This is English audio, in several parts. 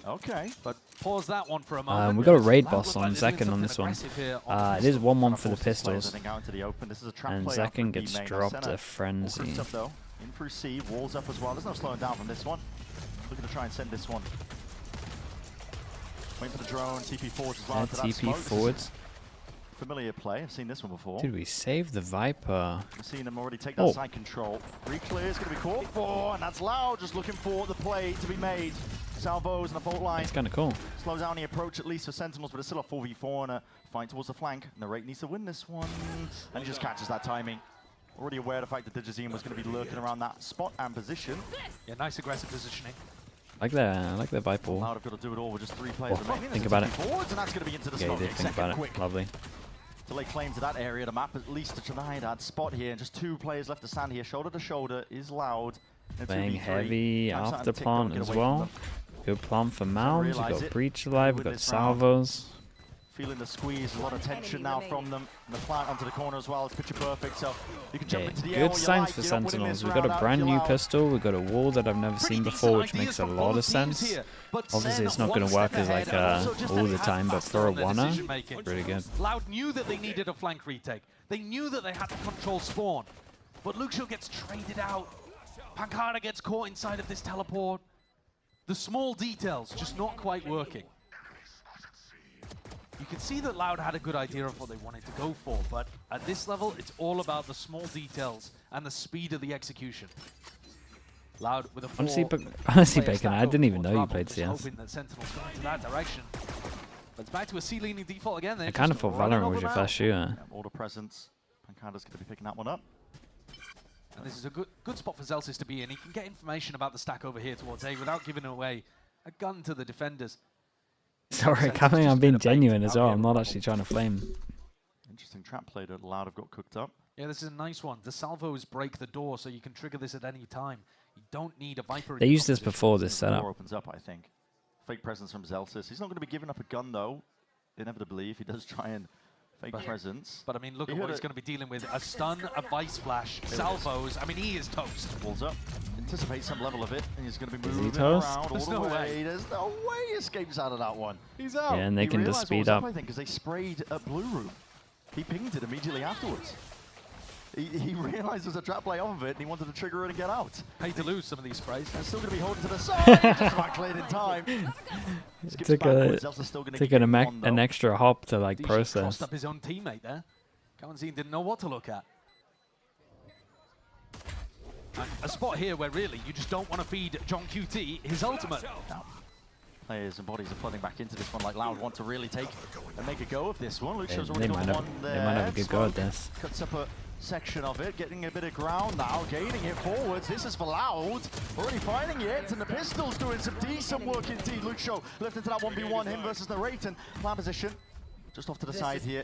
Okay. But pause that one for a moment. We got a raid boss on Zekken on this one. It is 1-1 for the pistols. And Zekken gets dropped a frenzy. In through C, walls up as well. There's no slowing down from this one. Looking to try and send this one. Waiting for the drone, TP forwards as well. TP forwards. Familiar play, I've seen this one before. Did we save the Viper? I've seen him already take that side control. Re-clear is going to be caught for, and that's Loud just looking for the play to be made. Salvos and the fault line. It's kind of cool. Slows down the approach at least for Sentinels, but it's still a 4v4 and a fight towards the flank. Narrate needs to win this one, and he just catches that timing. Already aware of the fact that Digizine was going to be lurking around that spot and position. Yeah, nice aggressive positioning. I like the Viper. Loud have got to do it all with just 3 players remaining. Think about it. Forwards, and that's going to be into the smoke. Yeah, think about it. Lovely. To lay claim to that area, the map at least to try that spot here, and just 2 players left to stand here. Shoulder to shoulder is Loud. Playing heavy after plant as well. Good plant for Mounds. We've got Breach alive, we've got Salvos. Feeling the squeeze, a lot of tension now from them. And the plant onto the corner as well, it's picture perfect, so you can jump into the air. Good signs for Sentinels. We've got a brand new pistol, we've got a wall that I've never seen before, which makes a lot of sense. Obviously it's not going to work as like all the time, but for a oneer, pretty good. Loud knew that they needed a flank retake. They knew that they had to control spawn. But Luxio gets traded out. Pancada gets caught inside of this teleport. The small details just not quite working. You can see that Loud had a good idea of what they wanted to go for, but at this level, it's all about the small details and the speed of the execution. Loud with a honestly, Bacon, I didn't even know you played CS. Hoping that Sentinels go into that direction. But it's back to a C-leaning default again. I kind of thought Valorant was your first shooter. Order presence. Pancada's going to be picking that one up. And this is a good spot for Zelsis to be in. He can get information about the stack over here towards A without giving away a gun to the defenders. Sorry, coming, I'm being genuine as well. I'm not actually trying to flame. Interesting trap play that Loud have got cooked up. Yeah, this is a nice one. The salvos break the door, so you can trigger this at any time. You don't need a Viper. They used this before this setup. The door opens up, I think. Fake presence from Zelsis. He's not going to be giving up a gun, though. Inevitably, if he does try and fake presence. But I mean, look at what he's going to be dealing with. A stun, a Vice Flash, salvos. I mean, he is toast. Walls up. Anticipate some level of it, and he's going to be moving toast? around all the way. There's no way he escapes out of that one. He's out. Yeah, and they can just speed up. I think because they sprayed at Blue Room. He pinged it immediately afterwards. He realized there's a trap play off of it, and he wanted to trigger it and get out. Pay to lose some of these sprays. They're still going to be holding to the side. Just about cleared in time. Took an extra hop to like process. Crossed up his own teammate there. Kawanzine didn't know what to look at. And a spot here where really you just don't want to feed John QT his ultimate. No. Players and bodies are flooding back into this one like Loud want to really take and make a go of this one. Luxio's already got one there. They might have a good go at this. Cuts up a section of it, getting a bit of ground now, gaining it forwards. This is for Loud. Already finding it, and the pistol's doing some decent work indeed. Luxio left into that 1v1, him versus Narrate, and plan position. Just off to the side here.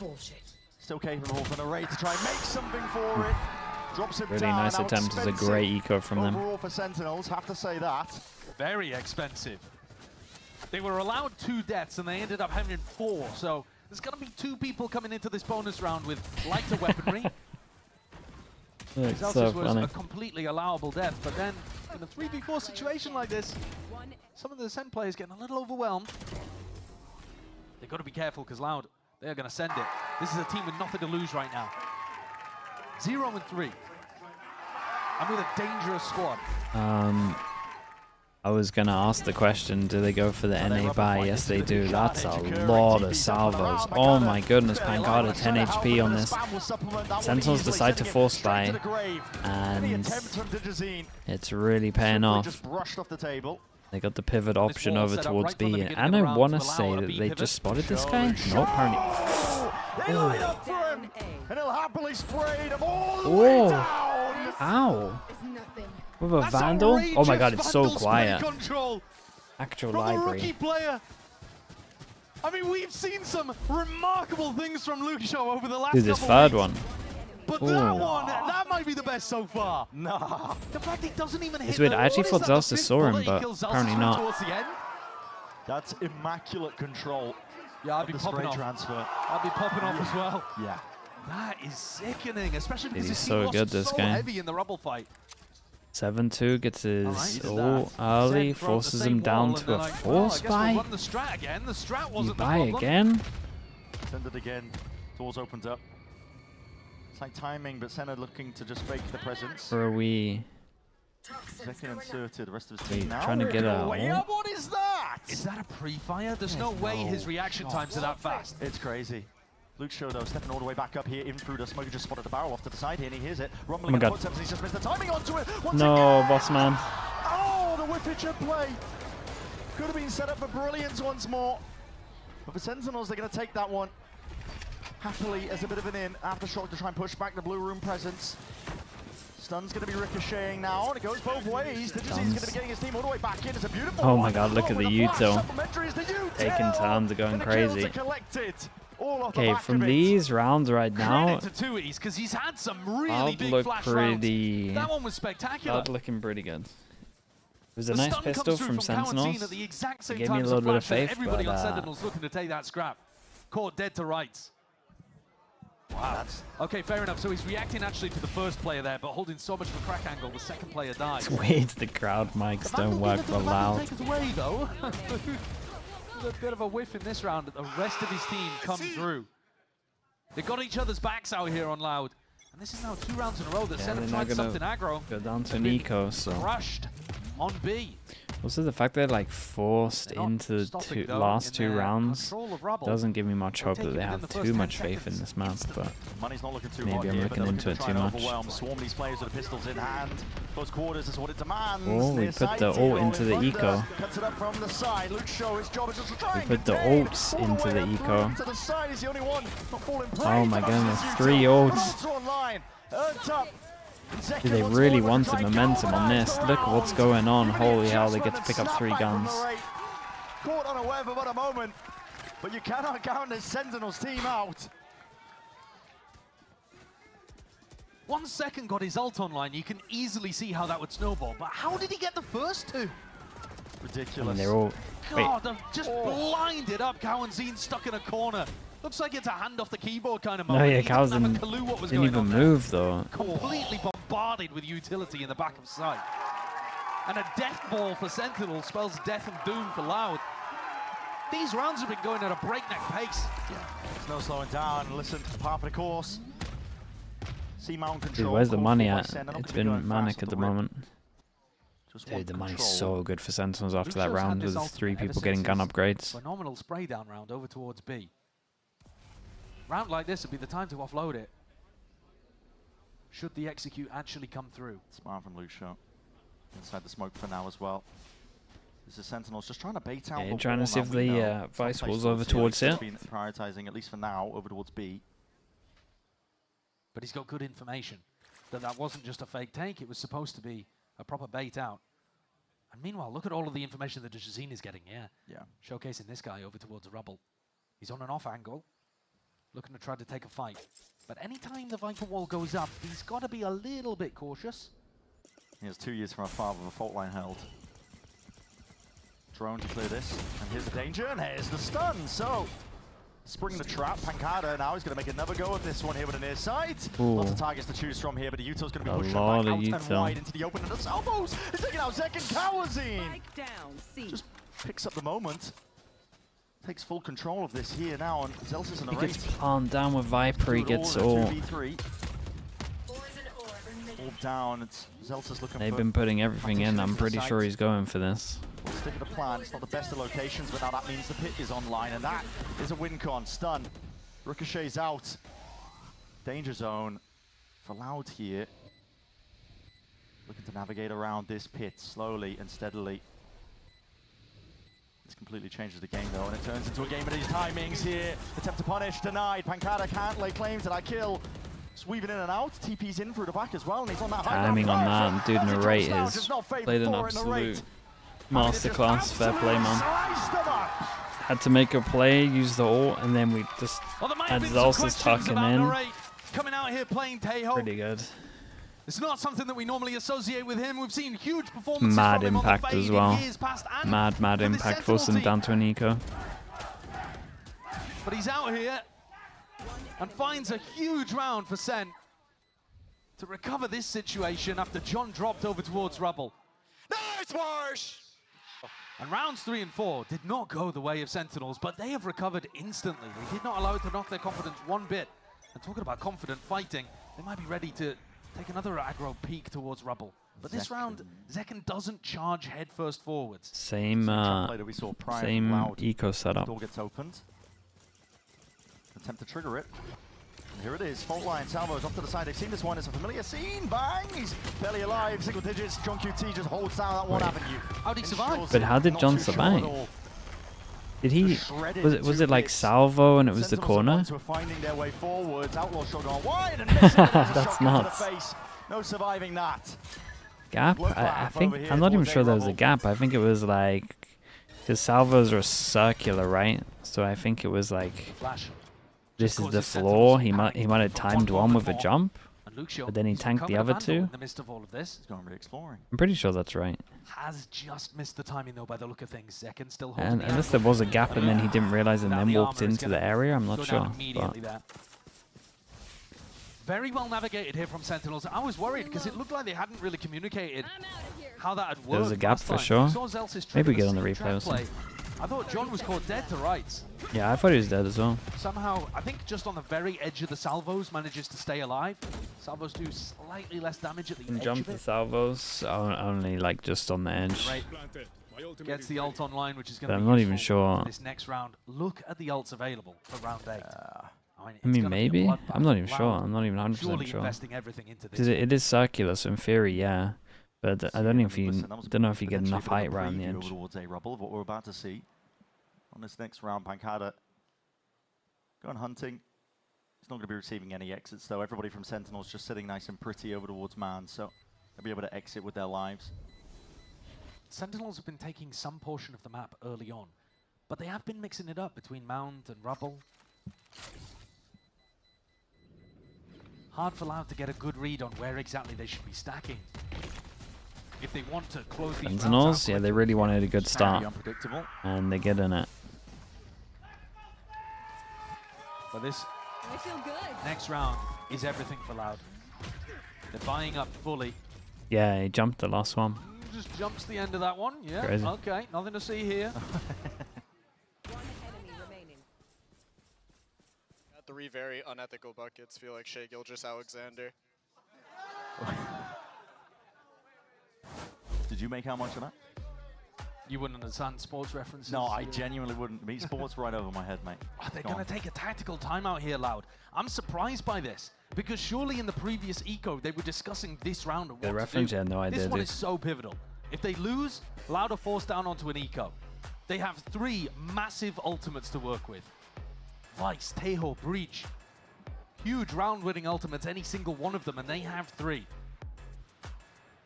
Still capable for Narrate to try and make something for it. Drops him really down. Nice attempt. It's a great eco from them. Overall for Sentinels, have to say that. Very expensive. They were allowed 2 deaths and they ended up having 4, so there's going to be 2 people coming into this bonus round with lighter weaponry. Zelsis was a completely allowable death, but then in a 3v4 situation like this, some of the SEN players getting a little overwhelmed. They've got to be careful because Loud, they're going to send it. This is a team with nothing to lose right now. 0-3. And with a dangerous squad. I was going to ask the question, do they go for the NA buy? Yes, they do. That's a lot of salvos. Oh my goodness, Pancada 10 HP on this. Sentinels decide to force buy, and it's really paying off. They got the pivot option over towards B, and I want to say that they just spotted this guy? No, apparently. Oh. Ow. With a Vandal? Oh my god, it's so quiet. Actual library. I mean, we've seen some remarkable things from Luxio over the last Dude, this third one. But that one, that might be the best so far. Nah. The fact he doesn't even hit. It's weird. I actually thought Zelsis saw him, but apparently not. That's immaculate control. Yeah, I'd be popping off. Transfer. I'd be popping off as well. Yeah. That is sickening, especially because he's so good, this guy. heavy in the rubble fight. 7-2 gets his Alright, ult early, forces him down to a force buy. Run the strat again. The strat You wasn't the buy problem. again? Send it again. Doors opened up. It's like timing, but Senna looking to just fake the presence. Or are we Second inserted, the rest of his team now. trying to get a Yeah, ult? what is that? Is that a pre-fire? There's no way his reaction times are that fast. It's crazy. Luke Show though, stepping all the way back up here, in through the smoke, just spotted the barrel off to the side here, and he hears it. Rumbling Oh my in God. footsteps, and he's just missed the timing onto it. Once No, again! boss man. Oh, the whippage at play. Could have been set up for brilliance once more. But for Sentinels, they're going to take that one happily as a bit of an in. Aftershock to try and push back the blue room presence. Stun's going to be ricocheting now, and it goes both ways. Digizy's going to be getting his team all the way back in. It's a beautiful Oh one. my God, look at the with a flash, util. supplementary is the util. Taking turns, they're going And the kills crazy. are collected. All off the Okay, back from of it. these rounds right now, Credit to Tui's, because he's had some really I'd big look flash pretty. rounds. That one was spectacular. That's looking pretty good. It was a The nice stun pistol comes through from Cowanteen Sentinels. at the exact same gave me time a as little bit of flash, and faith, everybody but, on Sentinels looking to take that scrap. Caught dead to rights. Wow. Okay, fair enough. So he's reacting actually to the first player there, but holding so much of a crack angle, the second player dies. It's weird the crowd mics don't work for loud. Take us away though. With a bit of a whiff in this round, the rest of his team come through. They got each other's backs out here on Loud, and this is now 2 rounds in a row that Sen have they're tried not something aggro. Go down to They've an been eco, so. crushed on B. Also, the fact they're like forced They're not into the stopping, though, last in 2 their rounds control of Rubble. doesn't give me much hope that taking they within have the too first much 10 faith in seconds. this map, but Money's not looking too Maybe hot I'm here, looking but they're into looking it to try too and much. overwhelm, swarm these players with the pistols in hand. Close quarters is what it demands. Oh, we Near put side the zero ult into in the front eco. there. Cuts it up from the side. Luke Show, his job is just to try and put the contain. ults All into way the up eco. through to the side. He's the only one not falling prey Oh to my that goodness, util. 3 But ults. also online. Earned up. Dude, they really wanted momentum on this. Look at what's going on. Holy hell, they get to pick up 3 guns. Caught on a web about a moment, but you cannot count this Sentinels team out. 1 second got his ult online. You can easily see how that would snowball. But how did he get the first 2? Ridiculous. And they're all. Wait, God, they've just blinded up. Cowanteen stuck in a corner. Looks like it's a hand off the keyboard kind of no, moment. yeah, He Cows didn't have a didn't, clue what was didn't going even on there. move though. Completely bombarded with utility in the back of sight. And a death ball for Sentinel spells death and doom for Loud. These rounds have been going at a breakneck pace. There's no slowing down. Listen, part of the course. C-mount control. Dude, where's the called money for by at? Sen. They're not It's gonna be going been fast manic off at the rip. moment. Just want Dude, the money's control. so good for Sentinels after that Luxio's had round this with ult 3 ever people getting since gun his upgrades. Phenomenal spray down round over towards B. Round like this would be the time to offload it. Should the execute actually come through? Smart from Luke Show. Inside the smoke for now as well. This is Sentinels just trying to bait out. Yeah, the trying to wall see now, if we the know. Vice Some Wall's place over here, towards he's it. been prioritizing, at least for now, over towards B. But he's got good information that that wasn't just a fake take. It was supposed to be a proper bait out. And meanwhile, look at all of the information that Digizy is getting. Yeah. Showcasing this guy over towards Rubble. He's on an off angle, looking to try to take a fight. But anytime the Viper wall goes up, he's got to be a little bit cautious. He has 2 years from afar with a fault line held. Drone to clear this, and here's the danger, and here's the stun. So, spring the trap. Pancada now is going to make another go at this one here with a near sight. Ooh. Lots of targets to choose from here, but the util's going to be A pushing lot back of out and util. wide into the open, and the salvos is taking out Zek and Cowanteen. Spike down, C. Just picks up the moment. Takes full control of this here now, and Zelsa's in a He race. gets palmed down with Viper, he gets all. 2v3. All down, it's Zelsa's looking They've for been putting everything in, I'm pretty sure Sight. he's going for this. Stick with the plan. It's not the best of locations, but now that means the pit is online, and that is a win con. Stun. Ricochet's out. Danger zone for Loud here. Looking to navigate around this pit slowly and steadily. This completely changes the game though, and it turns into a game of these timings here. Attempt to punish, denied. Pancada can't lay claim to that kill. Just weaving in and out. TP's in through the back as well, and he's on that high ground. Timing on that, and dude, As he Narrate drops down, has just not favored played an for it, Narrate. absolute masterclass. Fair play, man. Sliced them up. Had to make a play, use the ult, and then we just Well, there might had have been some Zelsa's questions tucking about in. Narrate coming out here playing Tejo. Pretty good. It's not something that we normally associate with him. We've seen huge performances Mad from him impact on the as fade well. in years past and Mad with this impact, Sentinel forcing him team. down to an eco. But he's out here and finds a huge round for Sen. to recover this situation after John dropped over towards Rubble. Nice Marsh! And rounds 3 and 4 did not go the way of Sentinels, but they have recovered instantly. They did not allow it to knock their confidence one bit. And talking about confident fighting, they might be ready to take another aggro peek towards Rubble. But this round, Zekken doesn't charge headfirst forwards. Same eco setup. Door gets opened. Attempt to trigger it. And here it is. Fault line. Salvo's off to the side. They've seen this one. It's a familiar scene. Bang! He's barely alive. Single digits. John QT just holds down that one avenue. How'd he survive? But how did John survive? Did he? Was it like salvo and it was the corner? Finding their way forwards. Outlaw shot gone wide and missing. That's nuts. No surviving that. Gap? I think I'm not even sure there was a gap. I think it was like, because salvos are circular, right? So I think it was like, Flash. this is the floor. He might have timed one with a jump, but then he tanked the other two. In the midst of all of this, He's going re-exploring. I'm pretty sure that's right. has just missed the timing though by the look of things. Zekken still holding. And unless there was a gap and then he didn't realize and then walked into the area, I'm not sure. But very well navigated here from Sentinels. I was worried because it looked like they hadn't really communicated how that had worked. There was a gap for sure. Maybe we get on the replay or something. I thought John was caught dead to rights. Yeah, I thought he was dead as well. Somehow, I think just on the very edge of the salvos manages to stay alive. Salvos do slightly less damage at the edge Jump of the it. salvos, only like just on the edge. Right. Gets the ult online, which is going to be I'm not even useful sure. for this next round. Look at the ults available for round 8. I mean, maybe? I'm not even sure. I'm not even 100% sure. Investing everything into this. Because it is circular, so in theory, yeah. But I don't know if you get enough height around the edge. Towards a Rubble of what we're about to see on this next round. Pancada going hunting. He's not going to be receiving any exits though. Everybody from Sentinels just sitting nice and pretty over towards Man, so they'll be able to exit with their lives. Sentinels have been taking some portion of the map early on, but they have been mixing it up between Mound and Rubble. Hard for Loud to get a good read on where exactly they should be stacking. If they want to close these Sentinels, yeah, they really wanted a good start. Unpredictable. And they get in it. But this I feel good. next round is everything for Loud. They're buying up fully. Yeah, he jumped the last one. Just jumps the end of that one. Yeah, Crazy. okay, nothing to see here. One enemy remaining. 3 very unethical buckets feel like Shea Gilgeous-Alexander. Did you make how much of that? You wouldn't understand sports references? No, I genuinely wouldn't. Me, sports right over my head, mate. Oh, they're going to take a tactical timeout here, Loud. I'm surprised by this, because surely in the previous eco, they were discussing this round and what The to reference, do. yeah, no idea. This one is so pivotal. If they lose, Loud are forced down onto an eco. They have 3 massive ultimates to work with. Vice, Tejo, Breach. Huge round-winning ultimates, any single one of them, and they have 3.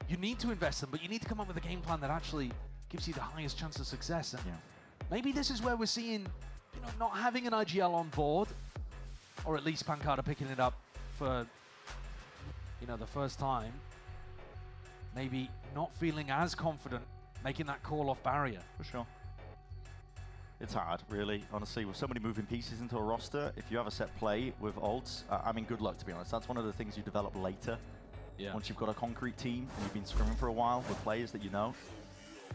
You need to invest them, but you need to come up with a game plan that actually gives you the highest chance of success. And maybe this is where we're seeing, you know, not having an IGL on board, or at least Pancada picking it up for, you know, the first time. Maybe not feeling as confident, making that call off barrier. For sure. It's hard, really, honestly, with so many moving pieces into a roster. If you have a set play with ults, I mean, good luck, to be honest. That's one of the things you develop later. Yeah. Once you've got a concrete team and you've been scrimming for a while with players that you know.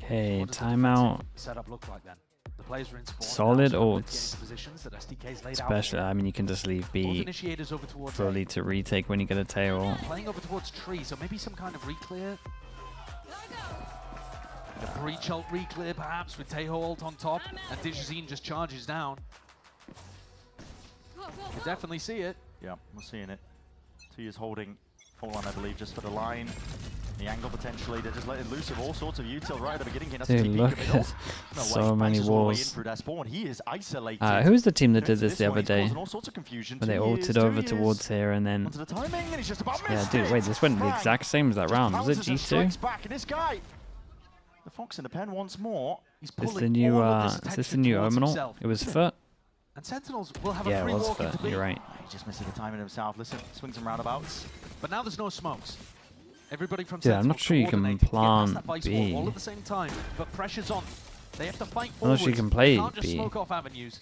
Okay, What does the timeout. defensive setup look like then? The players are in spawn. Solid now, so they're getting ults. into positions that SDK's laid out Especially, for. I mean, you can just leave Both B initiators over towards fully to retake when you get a tail ult. playing over towards tree, so maybe some kind of reclear. And a breach ult reclear perhaps with Tejo ult on top, and Digizine just charges down. Go, go, You go. definitely see it. Yeah, we're seeing it. 2 years holding full line, I believe, just for the line. The angle potentially, they're just letting loose of all sorts of util right at the beginning. That's Dude, TP look middle. at No way, so many bounces all the way in walls. through their spawn. He is isolated. Who's the team that did Into this the one, other he's day? causing all sorts of confusion. Where they 2 years, ulted 2 over years. towards here and then... Onto the timing, and he's just about Yeah, missed dude, wait, it. this went the Bang. exact same as that Just round. Was it bounces and strikes G2? back, and this guy, the Fox in the pen once more. He's Is this pulling the new, all of this is this attention the new towards Ominal? himself. It was Foot? And Sentinels will have Yeah, a it free was walk into Foot, B. you're right. He just misses the timing himself. Listen, swings and roundabouts. But now there's no smokes. Everybody from Dude, I'm Sentinel not sure you can coordinate to get past plant that vice B. wall all at the same time, but pressure's on. They have to fight I'm not forwards. sure you can play They can't just B. smoke off avenues.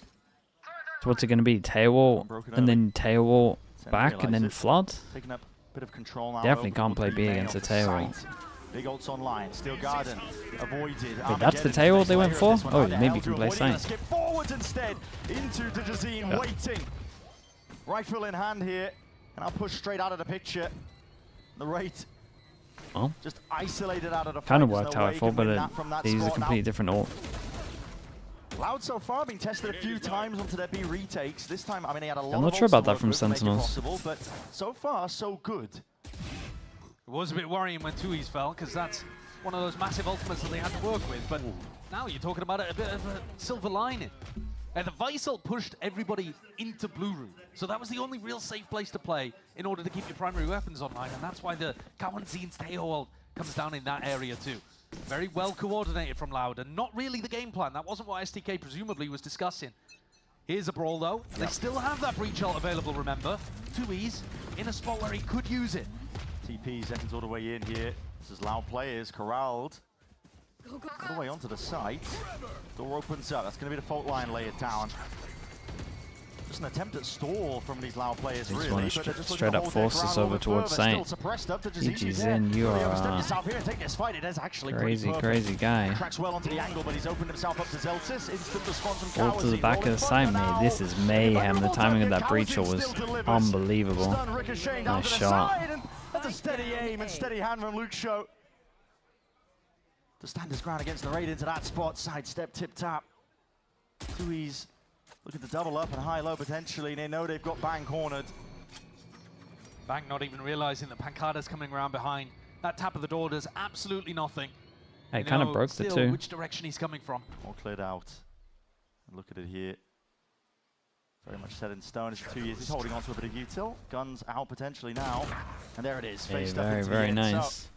So what's it going to be? Tail ult, Broken and early. then tail ult Sen back, and realised then it. flood? Taking up Bit of control now. Definitely over can't play the B main against of the the tail. site. Big ults online. Steel Garden avoided. Wait, that's the tail they went for? Oh, maybe you can play Saint. Skip forwards instead into Dejazine, waiting. Rifle in hand here, and I'll push straight out of the picture. The rate Oh, just isolated out of the fight. kind of There's worked no how way I he thought, can but win that from that they used a spot now. completely different ult. Loud so far, being tested a few times onto their B retakes. This time, I mean, he had a lot I'm not of sure ults to about that work from with to make it Sentinels. possible, but so far, so good. It was a bit worrying when Tui's fell, because that's one of those massive ultimates that they had to work with, but now you're talking about it, a bit of a silver lining. The Vice ult pushed everybody into Blue Room, so that was the only real safe place to play in order to keep your primary weapons online, and that's why the Kawanzin's Teo ult comes down in that area too. Very well coordinated from Loud, and not really the game plan. That wasn't what STK presumably was discussing. Here's a brawl though. They still have that breach ult available, remember. Tui's in a spot where he could use it. TP seconds all the way in here. This is Loud players corralled. Go, go, All the way onto the site. Door opens up. That's going to be the fault line layered down. Just an attempt at stall from these Loud players, They just really. wanna but they're just looking straight to up hold their force us ground a over little towards further. Still Saint. suppressed up to GG's there. in, you Really are overstep yourself here and take this fight. It is actually crazy, pretty crazy guy. Tracks well onto the angle, but he's opened himself up to Zeltis. Instant response from Ult to the Kawasi. back of the Rolling site, further mate. now. This is mayhem. The timing of that Kawasi breach ult was still delivers. unbelievable. Stun ricocheting down Nice to the shot. side, and that's a steady aim and steady hand from Luke Show. To stand his ground against the raid into that spot. Sidestep, tip tap. Tui's looking to double up and high-low potentially. They know they've got Bang cornered. Bang not even realizing that Pancada's coming around behind. That tap of the door does absolutely nothing. It You kind of know broke the still two. which direction he's coming from. All cleared out. And look at it here. Very much set in stone. It's 2 years. He's holding on to a bit of util. Guns out potentially now. And there it is. Hey, Faced up very, into very the end. So, nice.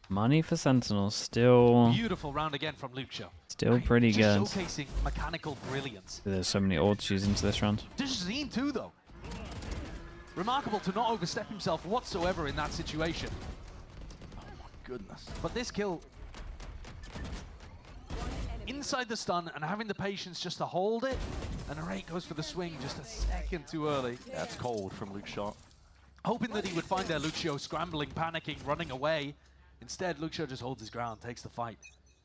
Money for Sentinels. Still Beautiful round again from Lucio. Still pretty good. Just showcasing mechanical brilliance. There's so many ults used into this round. Dejazine too, though. Remarkable to not overstep himself whatsoever in that situation. goodness. But this kill, inside the stun and having the patience just to hold it, and Array goes for the swing just a second too early. That's cold from Luke Shot. Hoping that he would find their Lucio scrambling, panicking, running away. Instead, Lucio just holds his ground, takes the fight,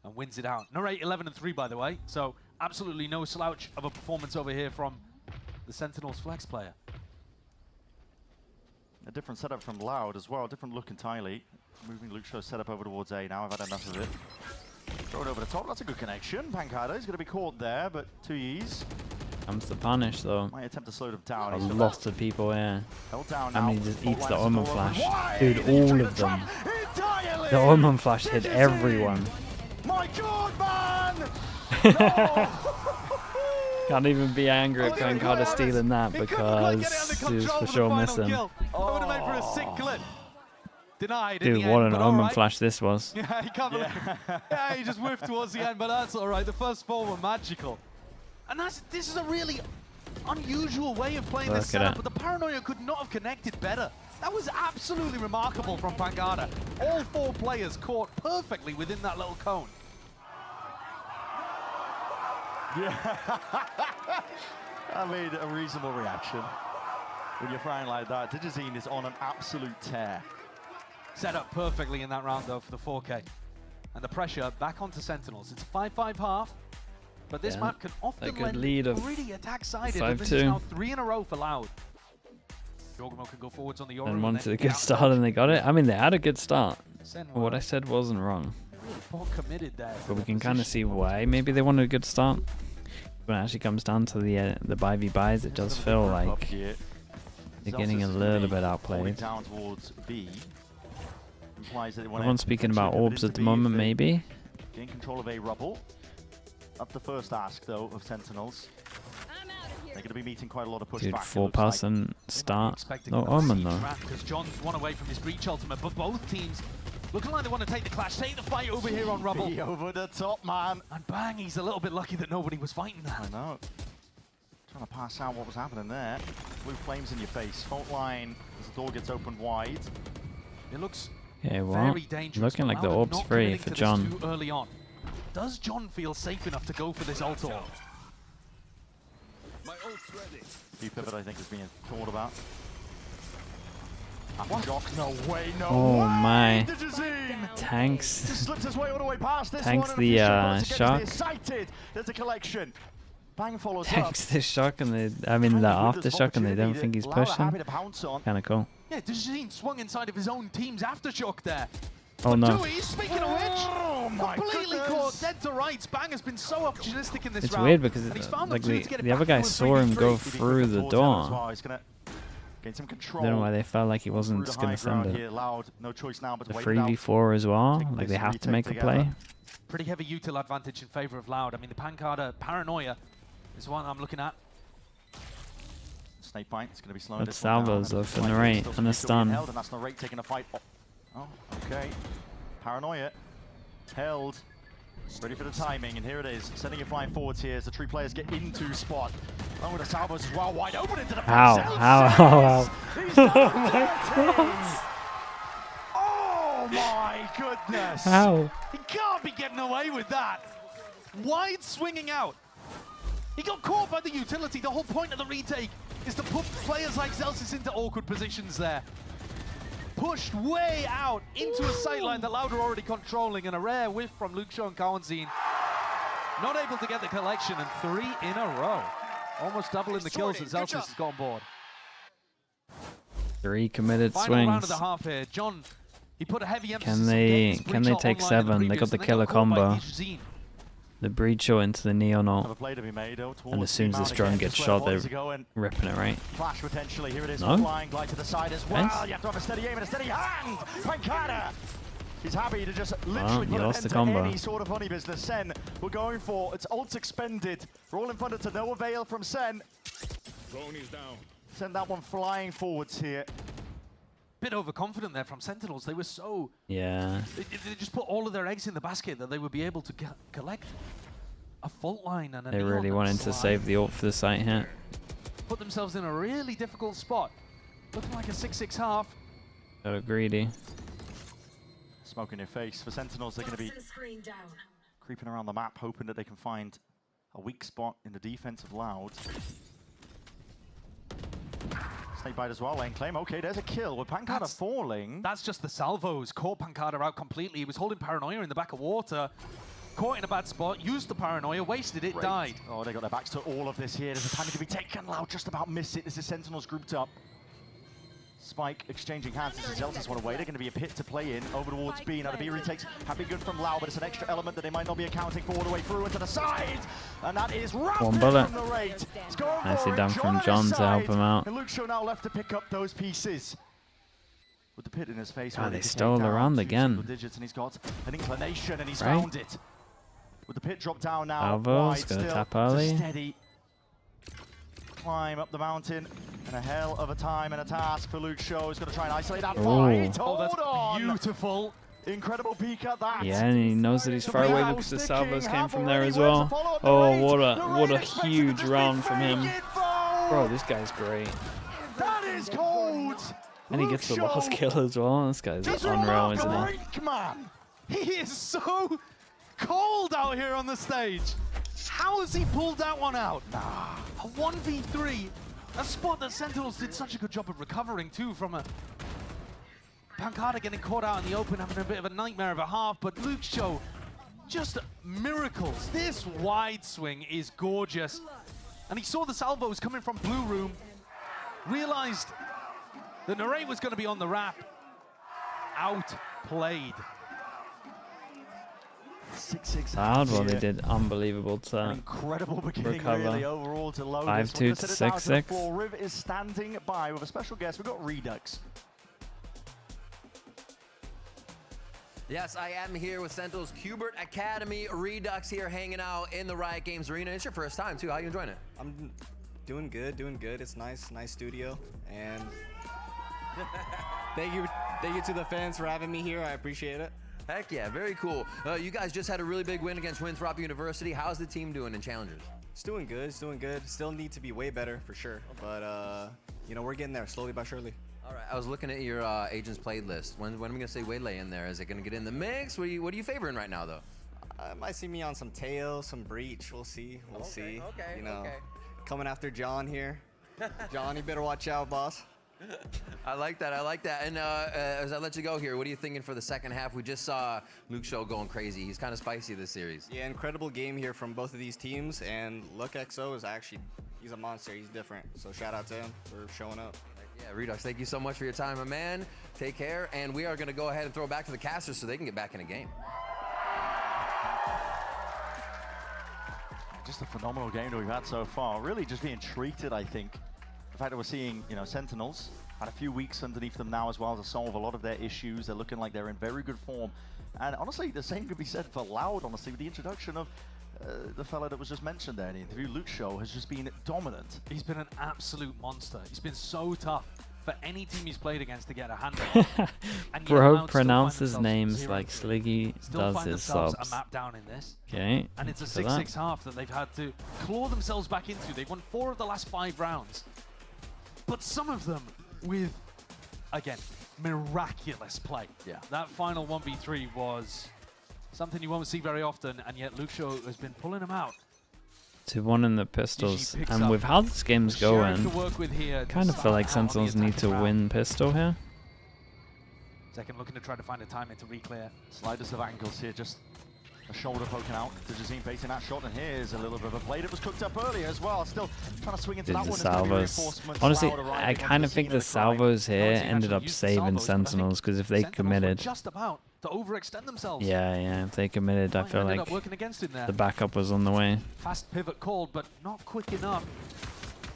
and wins it out. Narrate 11-3, by the way, so absolutely no slouch of a performance over here from the Sentinels flex player. A different setup from Loud as well, different look entirely. Moving Luke Show's setup over towards A now, I've had enough of it. Throw it over the top, that's a good connection. Pancada is going to be caught there, but 2Es. Comes the punish though. Might attempt to slow them down. A He's lot of people here. held down How now. many just eats the Fault lines Omen are all Flash? open. Dude, Why? all They of the them. trap entirely. The Omen Flash hit This is everyone. My God, man! No! Can't even be angry at Oh, yeah, Pancada yeah, stealing that he couldn't quite because get it under he was control for the sure final missing. kill. That would have made for a sick clip. Denied in Dude, the what end, an but Omen alright. Flash this was. Yeah, he can't believe yeah, he just whiffed towards the end, but that's all right. The first four were magical. And this is a really unusual way of playing this Look at setup, it. but the Paranoia could not have connected better. That was absolutely remarkable from Pancada. All four players caught perfectly within that little cone. I mean, a reasonable reaction. When you're frying like that, Dejazine is on an absolute tear. Set up perfectly in that round, though, for the 4K. And the pressure back onto Sentinels. It's 5-5 half, but this Yeah, map can often good lend lead of pretty attack-sided. And this is 5-2. now 3 in a row for Loud. Yorgamo can go forwards on the Yoru. And wanted then a get good out start dodge. and they got it. I mean, they had a good start. Sen What were I said wasn't wrong. really poor committed there. But we can kind of see why. Maybe they wanted a good start. When it actually comes down to the buy v buys, it does feel like they're getting a little bit outplayed. Down towards B. Implies that they want Everyone's to speaking about potentially orbs pivot at the into B if moment, they maybe. Gain control of A rubble. Up the first ask, though, of Sentinels. I'm out of They're here. going to be meeting quite a lot of pushback. Dude, it looks 4-person start. Expecting No that Omen siege though. ramp, because John's one away from his breach ultimate, but both teams looking like they want to take the clash, take the fight over here on Rubble. B over the top, man. And bang, he's a little bit lucky that nobody was fighting that. I know. Trying to pass out what was happening there. Blue flames in your face. Fault line as the door gets opened wide. It looks Okay, well, very dangerous. looking but like the Loud are orb's not free committing for to this John. too early on. Does John feel safe enough to go for this ult orb? B pivot, I think, is being thought about. Shock, no way, no Oh way. my. Digizine Tanks. just slipped his way all the way past this Tanks one. the, shock. shock. There's a collection. Bang follows Tanks up. the shock and the, I mean the aftershock, and they don't think he's pushing. Kind of cool. Yeah, Digizine swung inside of his own team's aftershock there. Oh no. Dewey, speaking of which, Oh my completely goodness. caught dead to rights. Bang has been so opportunistic in this It's round. weird because and he's it, found like opportunity to get it the other back guy to a saw him 3v3. go through the door. Well. He's gonna gain some control. I don't know why they felt like he Through wasn't the just high going to send ground it. here, Loud. No choice now but to The wait it out. 3v4 as well. Take Like this they have to retake make a together. play. Pretty heavy util advantage in favor of Loud. I mean, the Pancada Paranoia is one I'm looking at. Snake bite. It's going to be slowing That's this one down. salvos though for Like, Narrate still and a being stun. held, and that's Narrate taking a fight. Oh, okay. Paranoia held. Ready for the timing, and here it is. Sending it flying forwards here as the 3 players get into spot. Oh, with the salvos as well, wide open into the How? pass. How? He's done it. Oh my goodness! How? He can't be getting away with that. Wide swinging out. He got caught by the utility. The whole point of the retake is to put players like Zelsis into awkward positions there. Pushed way out into a sightline that Loud are already controlling, and a rare whiff from Luxo and Kawanzine. Not able to get the collection, and 3 in a row. Almost doubling the kills that Zelsis has got on board. 3 committed Final round of swings. the half here. John, he put a heavy emphasis Can on they- getting his can breach they shot take online in 7? They previous, got the and killer got caught by combo. Digizine. The breach shot into the neon ult. Another play to be made, though, And as soon as this drone gets shot, they're ripping it, right? Flash potentially, here it is, No? flying, glide to the side as well. Nice. You have to have a steady aim and a steady hand. Pancada! He's happy to just literally he put an lost end the to combo. any sort of honey business. Sen, we're going for, it's ults expended. Rolling thunder to no avail from Sen. Drone is down. Send that one flying forwards here. Bit overconfident there from Sentinels. They were so... Yeah. They just put all of their eggs in the basket that they would be able to collect a fault line and a They neon really wanted to slide. save the ult for the site hit. Put themselves in a really difficult spot. Looking like a 6-6 half. Got greedy. Smoke in your face. For Sentinels, they're going to be creeping around the map, hoping that they can find a weak spot in the defense of Loud. Snake bite as well, lane claim. Okay, there's a kill with Pancada falling. That's just the salvos. Caught Pancada out completely. He was holding Paranoia in the back of water. Caught in a bad spot, used the Paranoia, wasted it, Great. died. Oh, they got their backs to all of this here. There's a timing to be taken. Loud just about missed it. This is Sentinels grouped up. Spike exchanging hands. This is Zelsis one away. They're going to be a pit to play in over towards B. Now the B retakes have been good from Loud, but it's an extra element that they might not be accounting for all the way through into the side. And that is rapid One bullet. from the rate. Nicely done from John to help him out. And Luxo now left to pick up those pieces. With the pit in his face. God, already they decayed stole down around to again. single digits, and he's got an inclination, and he's Right. found it. With the pit drop down now, Salvos, wide gonna still, tap it's a early. steady climb up the mountain, and a hell of a time and a task for Luxo. He's going to try and isolate that fight. Ooh. Hold that's on! beautiful. Incredible peek at that. Yeah, and he knows that he's far away because the salvos Sticking, came have from there already as where's well. the follow-up? Oh, The what a Raid expected to huge just be round from him. fake info. Bro, this guy's great. That is cold. And he gets the Luxo last kill as well. This guy's is unreal, isn't he? remarkable, man. He is so cold out here on the stage. How has he pulled that one out? A 1v3, a spot that Sentinels did such a good job of recovering too from a Pancada getting caught out in the open, having a bit of a nightmare of a half, but Luxo, just miracles. This wide swing is gorgeous. And he saw the salvos coming from blue room, realized that Narrate was going to be on the wrap. Outplayed. 6-6 Loud, well, they here. did unbelievable An to incredible beginning, recover. really, overall to Lotus. 5-2 We're gonna to set it down the 6-6. floor. Riv is standing by with a special guest. We've got Redux. Yes, I am here with Sentinels Cubert Academy. Redux here hanging out in the Riot Games Arena. It's your first time too. How you enjoying it? I'm doing good. It's nice studio, and thank you to the fans for having me here. I appreciate it. Heck yeah, very cool. You guys just had a really big win against Winthrop University. How's the team doing in challenges? It's doing good. Still need to be way better for sure, but you know, we're getting there slowly but surely. All right, I was looking at your Agents Played list. When are we gonna say Waylay in there? Is it gonna get in the mix? What are you favoring right now, though? Might see me on some Tail, some Breach. We'll see. Okay, You know, coming after John here. John, you better watch out, boss. I like that. I like that. And as I let you go here, what are you thinking for the second half? We just saw Luke Show going crazy. He's kind of spicy this series. Yeah, incredible game here from both of these teams. And Look XO is actually, he's a monster. He's different. So shout out to him for showing up. Yeah, Redux, thank you so much for your time, my man. Take care. And we are going to go ahead and throw it back to the casters so they can get back in a game. Just a phenomenal game that we've had so far. Really just being treated, I think. The fact that we're seeing, you know, Sentinels had a few weeks underneath them now as well to solve a lot of their issues. They're looking like they're in very good form. And honestly, the same could be said for Loud, honestly, with the introduction of the fella that was just mentioned there in the interview. Luke Show has just been dominant. He's been an absolute monster. He's been so tough for any team he's played against to get a handle. Bro pronounces names like Sliggy does his subs. A map down in this. Okay. And it's a 6-6 half that they've had to claw themselves back into. They've won 4 of the last 5 rounds. But some of them with, again, miraculous play. Yeah. That final 1v3 was something you won't see very often, and yet Luke Show has been pulling them out. 2-1 in the pistols, and with how this game's going, kind of feel like Sentinels need to win pistol here. Second looking to try to find a timing to re-clear. Sliders of angles here, just a shoulder poking out to Jazim facing that shot, and here's a little bit of a play that was cooked up earlier as well. Still trying to swing into that The one. salvos. Honestly, I kind of think the salvos here ended up saving Sentinels, because if they committed, just about to overextend themselves. yeah, if they committed, I feel like the backup was on the way. Fast pivot called, but not quick enough.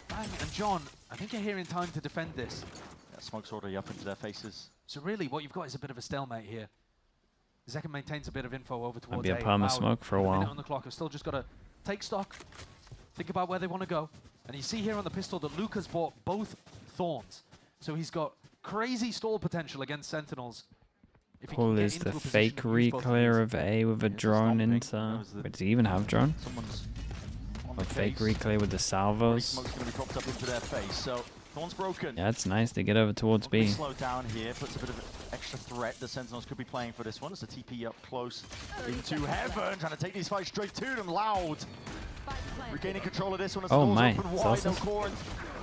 Bang and John, I think you're here in time to defend this. Yeah, smoke's already up into their faces. So really, what you've got is a bit of a stalemate here. Zeka maintains a bit of info over towards Might be a perma smoke for a while. On the clock, I've still just got to take stock, think about where they want to go. And you see here on the pistol that Luke has bought both Thorns. So he's got crazy stall potential against Sentinels. Cool is the fake re-clear of A with a drone into... Wait, does he even have drone? A fake re-clear with the salvos. Smoke's going to be dropped up into their face, so Thorn's broken. Yeah, it's nice to get over towards B. Slow down here, puts a bit of an extra threat the Sentinels could be playing for this one. It's a TP up close into heaven, trying to take these fights straight to them. Loud regaining control of this one. As oh my, open wide, no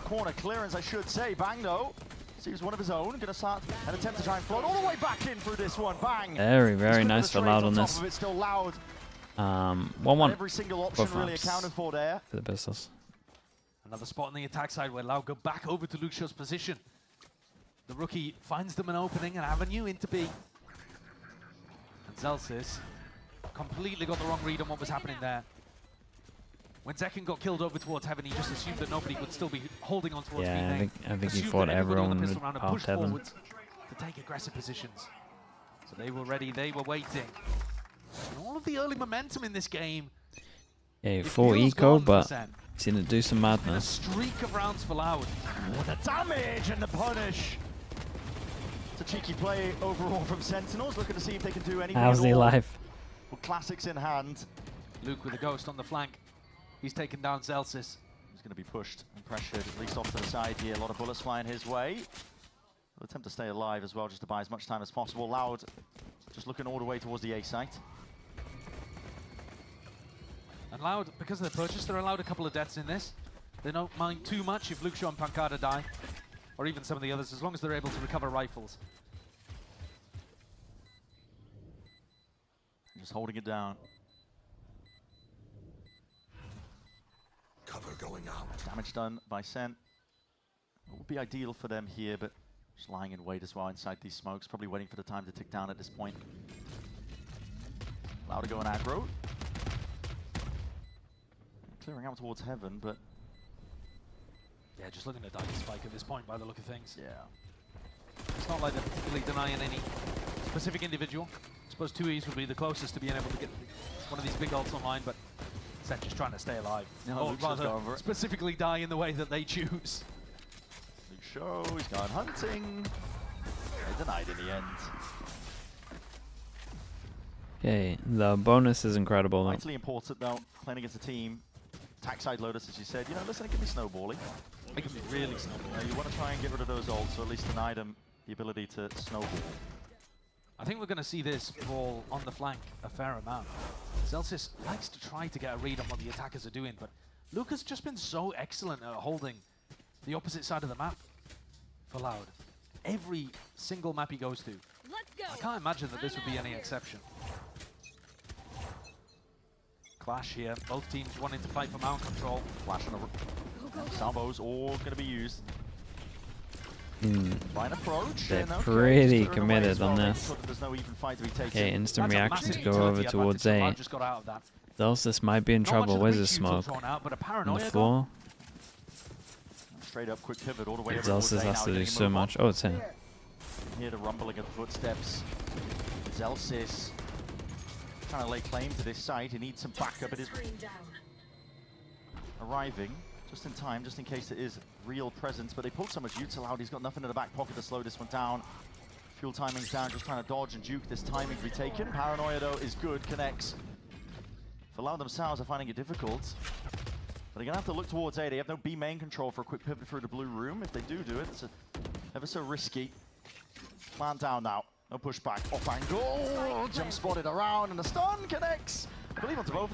corner clearance, I should say. Bang though. Seems one of his own. Gonna start an attempt to try and float all the way back in through this one. Bang. Very nice for Loud on this. It's still Loud. 1-1. Every single option really accounted for there. For the pistols. Another spot on the attack side where Loud go back over to Luke Show's position. The rookie finds them an opening, an avenue into B. And Zelsis completely got the wrong read on what was happening there. When Zekin got killed over towards Heaven, he just assumed that nobody would still be holding on towards B. Yeah, I think he thought everyone would pop Heaven. To take aggressive positions. So they were ready, they were waiting. And all of the early momentum in this game. Yeah, full eco, but seen it do some madness. A streak of rounds for Loud. Oh, the damage and the punish. It's a cheeky play overall from Sentinels, looking to see if they can do anything. How's he alive? With classics in hand. Luke with a ghost on the flank. He's taken down Zelsis. He's going to be pushed and pressured, at least off to the side here. A lot of bullets flying his way. He'll attempt to stay alive as well, just to buy as much time as possible. Loud just looking all the way towards the A site. And Loud, because of their purchase, they're allowed a couple of deaths in this. They don't mind too much if Luke Shaw and Pancada die, or even some of the others, as long as they're able to recover rifles. Just holding it down. Cover going out. Damage done by Sen. It would be ideal for them here, but just lying in wait as well inside these smokes, probably waiting for the time to tick down at this point. Loud to go on aggro. Clearing out towards Heaven, but... Yeah, just looking to die the spike at this point by the look of things. Yeah. It's not like they're particularly denying any specific individual. I suppose 2Es would be the closest to being able to get one of these big ults online, but Sen just trying to stay alive. No, or rather, specifically die in the way that they choose. Luke Show, he's gone hunting. They denied in the end. Okay, the bonus is incredible. Vitally important though, playing against a team. Attack side Lotus, as you said. You know, listen, it can be snowballing. It can be really snowballing. You want to try and get rid of those ults, or at least deny them the ability to snowball. I think we're going to see this fall on the flank a fair amount. Zelsis likes to try to get a read on what the attackers are doing, but Luke has just been so excellent at holding the opposite side of the map. for Loud. Every single map he goes to. Let's go. I can't imagine that this would be any exception. Clash here. Both teams wanting to fight for mount control. Flash and a salvos all going to be used. Fine approach. They're and okay, pretty just thrown away as committed well, on making this. sure that there's no even fight to be taken. Okay, instant That's a reaction massive to go utility over advantage towards that Loud A. just got out of that. Those, this might be in Not much trouble. of the Where's breach the util smoke? thrown out, but a On the paranoia goal. floor. Straight up, quick pivot all the way over towards Zelsis A has now, to do getting so move on. much. Oh, it's in. Here to rumbling at the footsteps. Zelsis trying to lay claim to this site. He needs some backup. It is arriving just in time, just in case it is real presence. But they pulled so much util out. He's got nothing in the back pocket to slow this one down. Fuel timing's down, just trying to dodge and juke this timing to be taken. Paranoia though is good, connects. For Loud themselves are finding it difficult. But they're gonna have to look towards A. They have no B main control for a quick pivot through the blue room. If they do it, it's ever so risky. Man down now. No pushback. Off angle. Jump spotted around and the stun connects. I believe onto both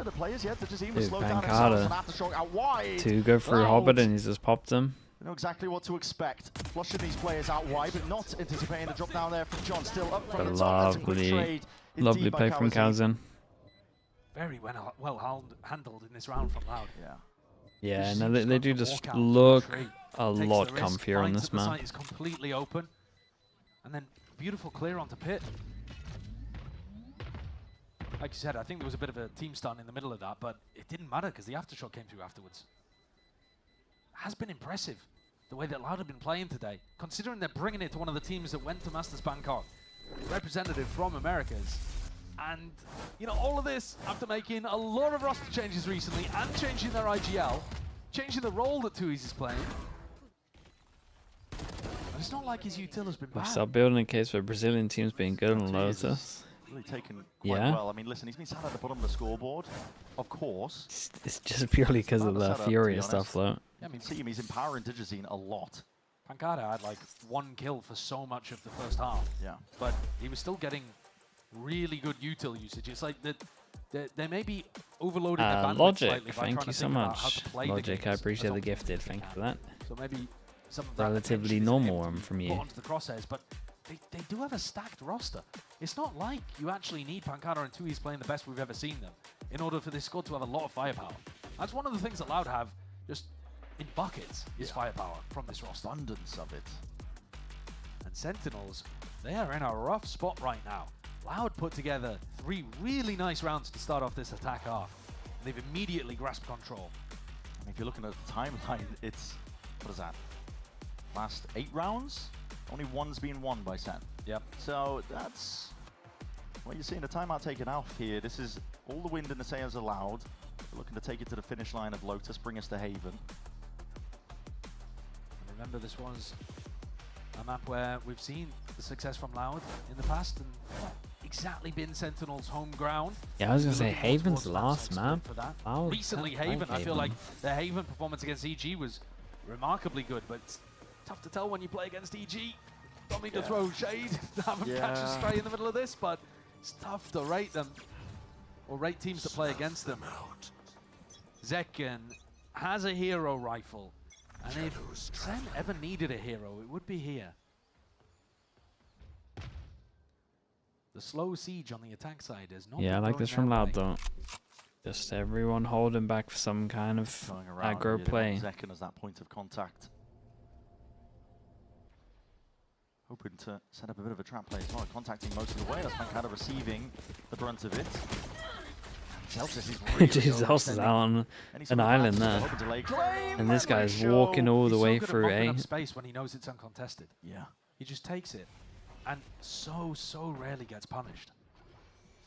the players yet to just even Dude, slow down Pancada. themselves. And aftershock out wide. To go through Loud. Hobbit and he's just popped them. They know exactly what to expect. Flushing these players out wide, but not anticipating the drop down there from John. Still up from A the top. That's a quick lovely, trade. lovely Indeed by play from Kawazaki. Kazan. Very well handled in this round from Loud. Yeah. Yeah, Just no, seems they like do the just walkout look trade a takes lot the risk, comfier on finds this that the map. site is completely open, and then beautiful clear onto pit. Like you said, I think there was a bit of a team stun in the middle of that, but it didn't matter because the aftershock came through afterwards. Has been impressive the way that Loud have been playing today, considering they're bringing it to one of the teams that went to Masters Bangkok, representative from Americas. And, you know, all of this after making a lot of roster changes recently and changing their IGL, changing the role that Tui's is playing. And it's not like his util has been We bad. start building a case for Brazilian teams being good on Lotus. Really taken quite Yeah. well. I mean, listen, he's been sat at the bottom of the scoreboard, of course. It's just purely because of Not a the setup, to be Fury honest. stuff, though. Yeah, I mean, see him, he's empowering Digizine a lot. Pancada had like 1 kill for so much of the first half. Yeah. But he was still getting really good util usage. It's like that they may be overloading their bandwidth Logic, slightly by thank trying you to so think about how much. to play the Logic, game I as appreciate the optimally gifted, as they thank you for can. that. So maybe some of that Relatively potentially normal isn't able one to from be you. put onto the crosshairs, but they do have a stacked roster. It's not like you actually need Pancada and Tui's playing the best we've ever seen them in order for this squad to have a lot of firepower. That's one of the things that Loud have just in buckets is firepower from this roster. Abundance of it. And Sentinels, they are in a rough spot right now. Loud put together 3 really nice rounds to start off this attack half. They've immediately grasped control. I mean, if you're looking at the timeline, it's, what is that? Last 8 rounds? Only 1's been won by Sen. Yep. So that's what you're seeing the timeout taken off here. This is all the wind in the sails allowed. We're looking to take it to the finish line of Lotus, bring us to Haven. And remember, this was a map where we've seen the success from Loud in the past and not exactly been Sentinel's home ground. Yeah, I was going to We're say, looking more Haven's towards last Map's map. for that. Wow, Recently, can't Haven, like I feel Haven. like their Haven performance against EG was remarkably good, but it's tough to tell when you play against EG. Don't mean to throw shade, have them catch a stray in the middle of this, but it's tough to rate them, or rate teams that play against them. Zekken has a hero rifle, and if Sen ever needed a hero, it would be here. The slow siege on the attack side is not. Yeah, I like going this their from Loud, way. though. Just everyone holding back for some kind of Going around aggro really play. Zekken as that point of contact. Hoping to set up a bit of a trap play as well, contacting most of the way. That's Pancada receiving the brunt of it. Zelsis is really Jesus is out on an island there. And this guy's walking all the He's way so good at through bumping A. up space when he knows it's uncontested. Yeah, He just takes it, and so rarely gets punished.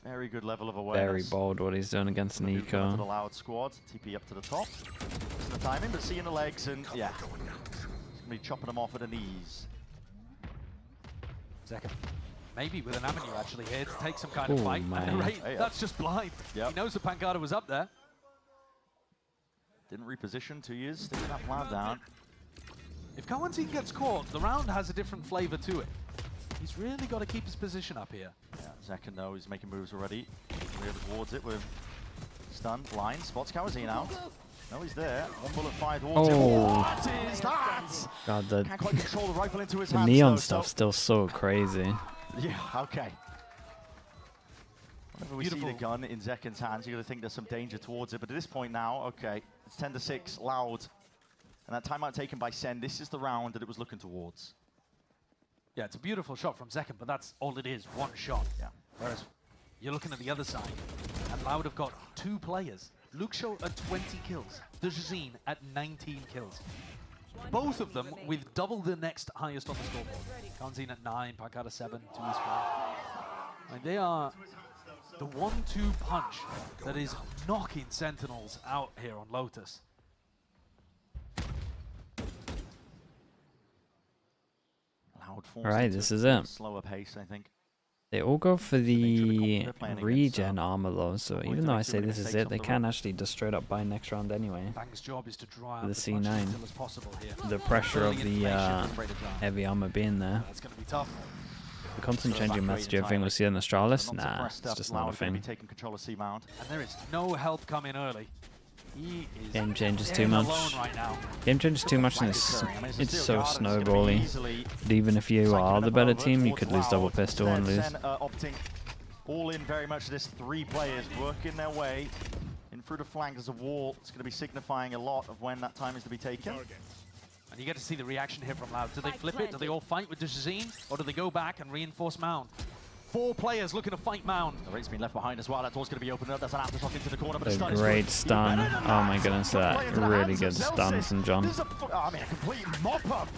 very good level of awareness. Very bold what he's doing against Gonna move down to the Nico. Loud squad, TP up to the top. Missing the timing, but seeing the legs and yeah. He's gonna be chopping them off at the knees. Zekken, maybe with an Avenue actually here to take some kind of Oh, fight. And man. Ray, Hey, that's just blind. Yep. He knows that Pancada was up there. Didn't reposition 2 years, sticking that plan down. If Kawazaki gets caught, the round has a different flavor to it. He's really got to keep his position up here. Yeah, Zekken though is making moves already. We're towards it with stun, blind, spots Kawazine out. No, he's there. One bullet fired towards him. Oh. What is that? God, the Can't quite control the rifle into his the hands, neon though, stuff's so- still so crazy. Yeah, okay. Whenever we see Beautiful. the gun in Zekin's hands, you're going to think there's some danger towards it. But at this point now, okay, it's 10-6, Loud. And that timeout taken by Sen, this is the round that it was looking towards. Yeah, it's a beautiful shot from Zekin, but that's all it is, one shot. Yeah. Whereas you're looking at the other side, and Loud have got 2 players. Luxo at 20 kills, Dejazine at 19 kills. Both of them with double the next highest on the scoreboard. Kanzine at 9, Pankata 7, 2 is 4. And they are the 1-2 punch that is knocking Sentinels out here on Lotus. Loud All right, this is it. Slower pace, I think. They all go for the They're playing against, regen armor though, so going even to though make I too say many this is mistakes it, they off the can actually just straight up buy next round anyway. Bang's job is to draw out The as much C9. intel as possible here. The pressure of Early the information from Raider Jar. heavy armor being there. That's going to be tough. The constant changing message, everything we see in Astralis, nah, it's just not a thing. Taking control of C-Mount. And there is no help coming early. He is Game changes too in much. alone right now. Game changes too much and it's so snowbally. But even if you are the better team, you could lose double pistol and lose. Opting all in very much this 3 players working their way in through the flank. There's a wall. It's going to be signifying a lot of when that time is to be taken. And you get to see the reaction here from Loud. Do they flip it? Do they all fight with Dejazine? Or do they go back and reinforce Mound? 4 players looking to fight Mound. The rate's been left behind as well. That door's going to be opened up. That's an aftershock into the corner. But A stun is great good. stun. Even better than Oh my that. goodness, Play that into the really hands good of stun Zelsis. from John. This is I mean, a complete mop-up,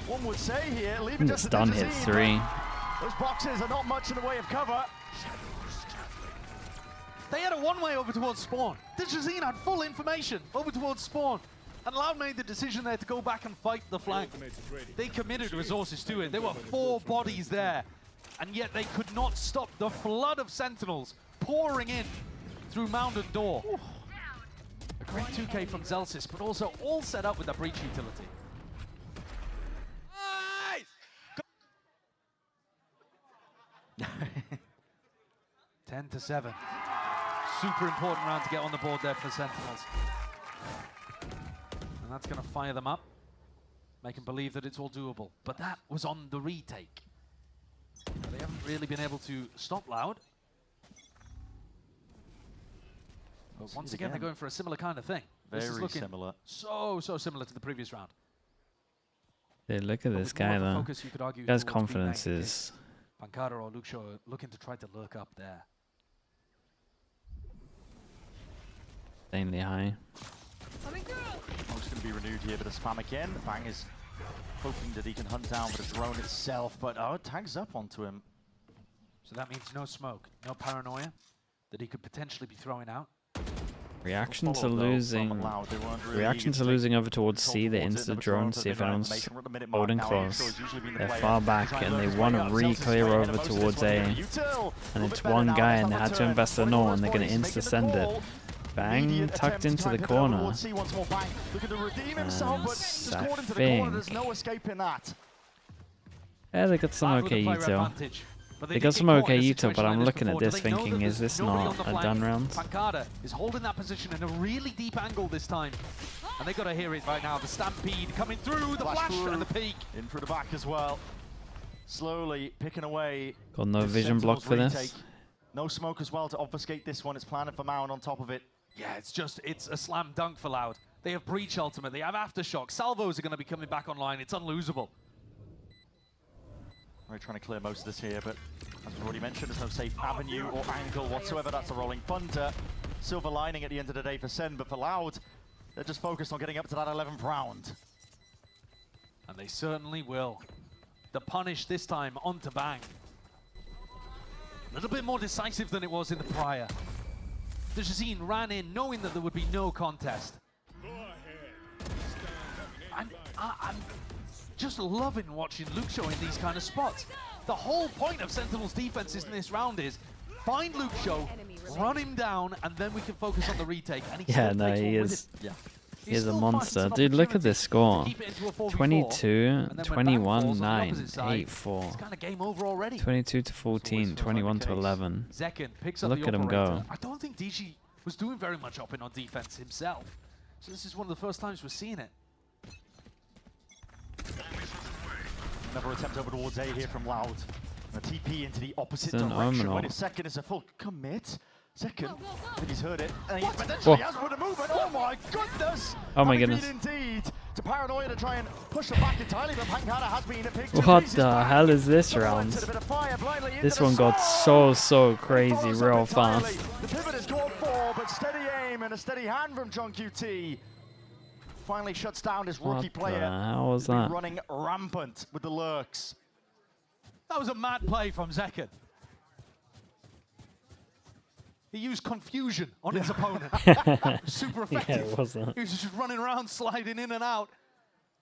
one would say here. Leave it The just to stun hit Dejazine. 3. Those boxes are not much in the way of cover. They had a one-way over towards spawn. Dejazine had full information over towards spawn. And Loud made the decision there to go back and fight the flank. They committed resources to it. There were 4 bodies there. And yet they could not stop the flood of Sentinels pouring in through Mound and Door. A great 2K from Zelsis, but also all set up with that breach utility. 10-7. Super important round to get on the board there for Sentinels. And that's going to fire them up, make them believe that it's all doable. But that was on the retake. They haven't really been able to stop Loud. But once again, they're going for a similar kind of thing. This is Very looking similar. so similar to the previous round. Dude, look at But this with more guy of a though. focus, you could argue, Guy's towards confidence B-Main. is Pankata or Luxo are looking to try to lurk up there. insanely high. Coming through. It's going to be renewed here, but a spam again. Bang is hoping that he can hunt down the drone itself, but it tags up onto him. So that means no smoke, no paranoia that he could potentially be throwing out. Reaction to Follow, though, losing. from Loud. They weren't really Reaction eager to take losing over towards control C. They towards into it. the Never drone, thrown see if to the anyone's information. We're at the minute mark holding now. close. Exo's usually been the They're player far to back try and and they lurk his want way to up. Zelsis is re-clear way ahead over of most of towards this one here. A. Util, And a it's bit better one now, guy it's and they not had to turn. invest a Only no one and they're going to is making the insta-send it. call. Bang, Immediate tucked attempt to into try the and pick it up corner. towards C once more. Bang, looking to redeem himself, but just I caught into the corner. There's think- no escaping that. Yeah, they got some Loud with okay the player util. advantage, but They did got get some caught okay in a util, situation but I'm like looking at before. this Do they know thinking, that is there's this nobody not on the a flank? done round? Pankata is holding that position in a really deep angle this time. And they got to hear it right now. The stampede coming through, the flash through. and the peak. In through the back as well. Slowly picking away. Got no this vision block Sentinels for retake. this. No smoke as well to obfuscate this one. It's planted for Mound on top of it. Yeah, it's a slam dunk for Loud. They have breach ultimate, they have aftershock. Salvos are going to be coming back online. It's unlosable. We're trying to clear most of this here, but as we've already mentioned, there's no safe avenue or angle whatsoever. That's a rolling punter. Silver lining at the end of the day for Sen, but for Loud, they're just focused on getting up to that 11th round. And they certainly will. The punish this time onto Bang. A little bit more decisive than it was in the prior. Dejazine ran in knowing that there would be no contest. And I'm just loving watching Luxo in these kind of spots. The whole point of Sentinel's defense in this round is find Luxo, run him down, and then we can focus on the retake. And he Yeah, still no, takes he one with is. it. Yeah. He is a still finds monster. an Dude, look at opportunity this to score. keep it into a 4v4, 22, and then when 21, Bang falls on the 9, opposite side, 8, 4. It's kind of game over already. 22 to 14, 21 to 11. Zekin picks up Look the at him operator. go. I don't think DG was doing very much upping on defense himself. So this is one of the first times we're seeing it. Another attempt over towards A here from Loud. And a TP into the opposite It's an direction. Omen When ult. his second is a full commit. Second, Go, go, go. I think he's heard it. And he potentially Whoa. has with a movement. Oh my goodness! Oh my Heavy goodness. feed indeed. To Paranoia to try and push them back entirely, but Pancada has been picked. What the hell is this round? This one got so crazy real fast. The pivot is called for, but steady aim and a steady hand from John QT. Finally shuts down his rookie What player. the hell was He's been that? running rampant with the lurks. That was a mad play from Zekken. He used confusion on his opponent. Super effective. Yeah, it was that. He was just running around, sliding in and out.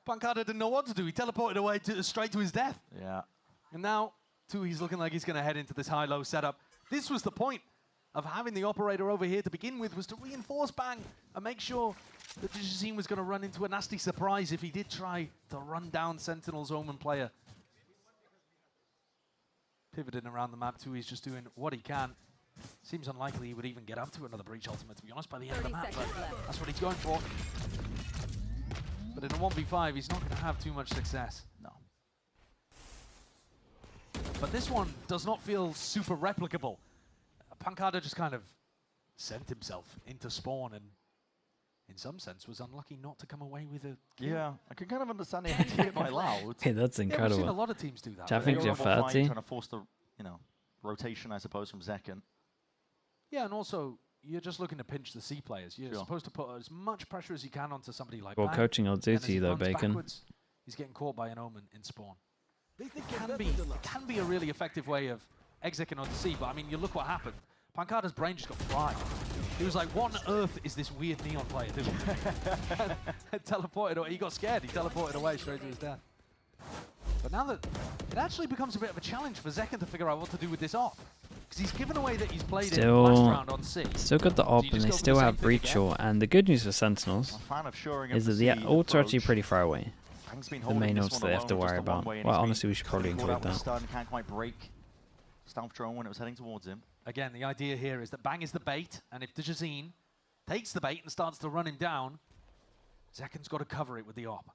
Pancada didn't know what to do. He teleported away straight to his death. Yeah. And now, too, he's looking like he's going to head into this high-low setup. This was the point of having the operator over here to begin with, was to reinforce Bang and make sure that Jazim was going to run into a nasty surprise if he did try to run down Sentinel's Omen player. Pivoting around the map, too, he's just doing what he can. Seems unlikely he would even get up to another Breach Ultimate, to be honest, by the end of the map, but that's what he's going for. But in a 1v5, he's not going to have too much success. No. But this one does not feel super replicable. Pancada just kind of sent himself into spawn and, in some sense, was unlucky not to come away with a kill. Yeah, I can kind of understand it had to get by Loud. Hey, that's Yeah, we've seen a incredible. lot of teams do that. I think right? you're Honorable fight, 30. Trying to force the, rotation, I suppose, from Zekken. Yeah, and also, you're just looking to pinch the C players. You're Sure. supposed to put as much pressure as you can onto somebody like Well, Bang. coaching will do And as to he you though, runs Bacon. backwards, he's getting caught by an Omen in spawn. It can be a really effective way of executing on the C, but I mean, you look what happened. Pancada's brain just got fried. He was like, what on earth is this weird Neon player doing? and teleported away. He got scared. He teleported away straight to his death. But now that it actually becomes a bit of a challenge for Zekken to figure out what to do with this op. Because he's given away that he's played it last round on C. Still got the op, you and just they go for still the same have thing breach again? ult. And the good news for Sentinels I'm a fan of shoring up is that the the C ults are actually approach. pretty far away. Bang's been The holding main this ults one they have to alone, just worry a about. one-way, and Well, he's been honestly, we should probably caught include out with a that. stun, can't quite break Stealth Drone when it was heading towards him. Again, the idea here is that Bang is the bait, and if Dejazine takes the bait and starts to run him down, Zekken's got to cover it with the op.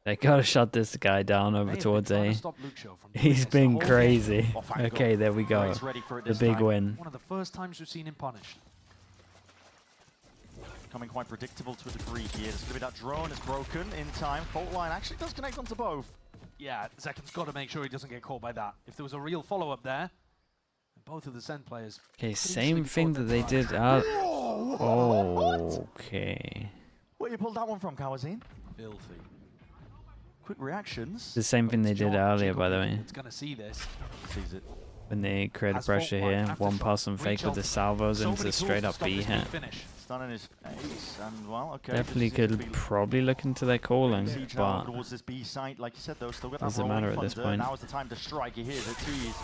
They gotta shut this guy down May over have been towards trying to A. stop Luke Show from doing He's this the been whole game. crazy. Off angle. Okay, there we go. He's ready for it The this big time. win. One of the first times we've seen him punished. Becoming quite predictable to a degree here. It's going to be that drone is broken in time. Fault line actually does connect onto both. Yeah, Zekken's got to make sure he doesn't get caught by that. If there was a real follow-up there, and both of the Sen players... Okay, could same easily be thing caught that they by did. What? Okay. Where you pulled that one from, Kawazine? Filthy. Quick reactions. The same thing they did earlier, by the way. It's going to see this. Sees it. When they created Has pressure fault line here, after one shot, pass and breach fake with the ultimate. salvos So into many the tools straight to up stop B this hit. big finish. Stun in his face, and well, okay. Definitely this seems to could be probably look into their calling, siege now but towards this B site. Like you said, though, still got that doesn't rolling matter at this thunder. point. Now is the time to strike. He hears it. He's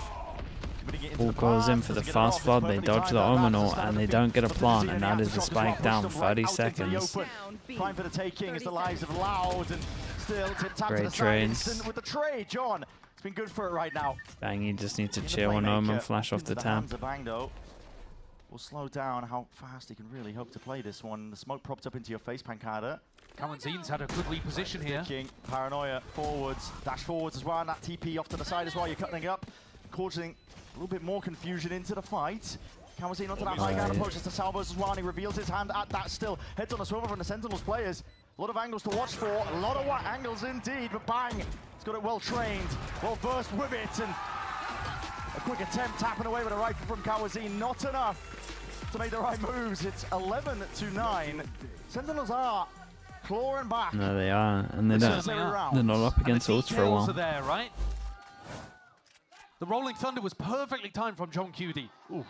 committing it into all the goes in plant. for the Doesn't get it fast off. It's flood. They perfectly dodge timed the out. Omen That's ult, the and start they of don't get a the plant, Sentinel. and He that has is to a drop spike the down. push them 30 right out into the seconds. open. Time for the taking is the lives of Loud, and still tipped out to Great the side. trades. Instant with the trade, John. It's been good for it right now. Bang, you just need to In the chill on Omen, playmaker, flash off into the hands tap. of Bang, though. Will slow down how fast he can really hope to play this one. The smoke propped up into your face, Pancada. Kawanzin's had a good lead position here. King, Paranoia forwards, dash forwards as well, and that TP off to the side as well. You're cutting it up, causing a little bit more confusion into the fight. Kawazin onto that high ground, approaches to Salvos as well, and he reveals his hand at that still. Heads on a swivel from the Sentinels players. A lot of angles to watch for, a lot of angles indeed, but Bang, he's got it well trained, well versed with it, and a quick attempt tapping away with a rifle from Kawazin, not enough to make the right moves. It's 11-9. Sentinels are clawing back. No, they are, and they This don't. is every round. They're not up against And the ults for a details while. are there, right? The Rolling Thunder was perfectly timed from John QD. Oof.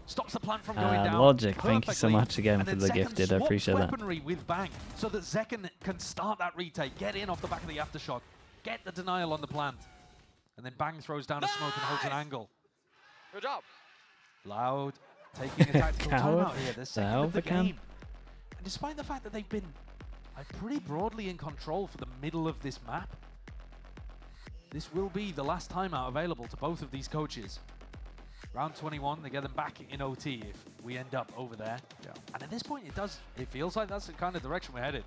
Stops the plant from going down. Logic, thank you so perfectly. much again And for then the Zekken gifted. I swaps appreciate that. weaponry with Bang, so that Zekken can start that retake, get in off the back of the aftershock, get the denial on the plant, and then Bang throws down a smoke and holds an angle. Good job. Loud taking a tactical Coward. timeout here. They're The second hell of the they can. game. And despite the fact that they've been pretty broadly in control for the middle of this map, this will be the last timeout available to both of these coaches. Round 21, they get them back in OT if we end up over there. Yeah. And at this point, it feels like that's the kind of direction we're headed.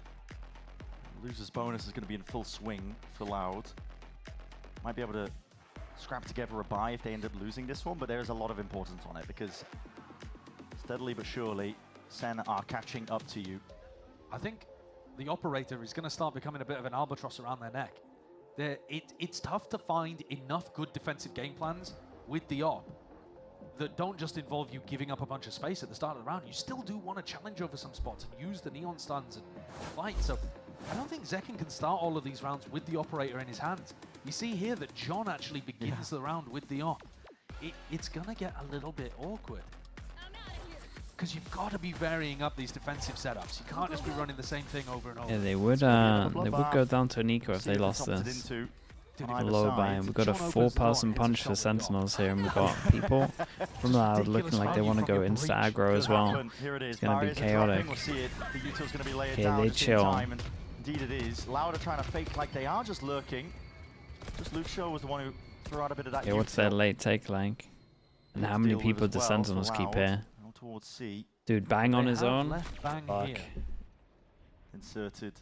Loser's bonus is going to be in full swing for Loud. Might be able to scrap together a buy if they end up losing this one, but there is a lot of importance on it because steadily but surely, Sen are catching up to you. I think the operator is going to start becoming a bit of an albatross around their neck. It's tough to find enough good defensive game plans with the op that don't just involve you giving up a bunch of space at the start of the round. You still do want to challenge over some spots and use the neon stuns and fight. So I don't think Zekken can start all of these rounds with the operator in his hands. You see here that John actually begins the round with the op. It's going to get a little bit awkward. Because you've got to be varying up these defensive setups. You can't just be running the same thing over and over. Yeah, they would go down to Nico if they lost this. Low buy, and we've got a 4-person punch for Sentinels here, and we've got people from Loud looking like they want to go insta aggro as well. It's going to be chaotic. Okay, they chill. Indeed it is. Loud are trying to fake like they are just lurking. Just Luke Shaw was the one who threw out a bit of that. Okay, what's their late take like? And how many people do Sentinels keep here? Towards C. Dude, bang on his own? Bang Fuck. here. Inserted.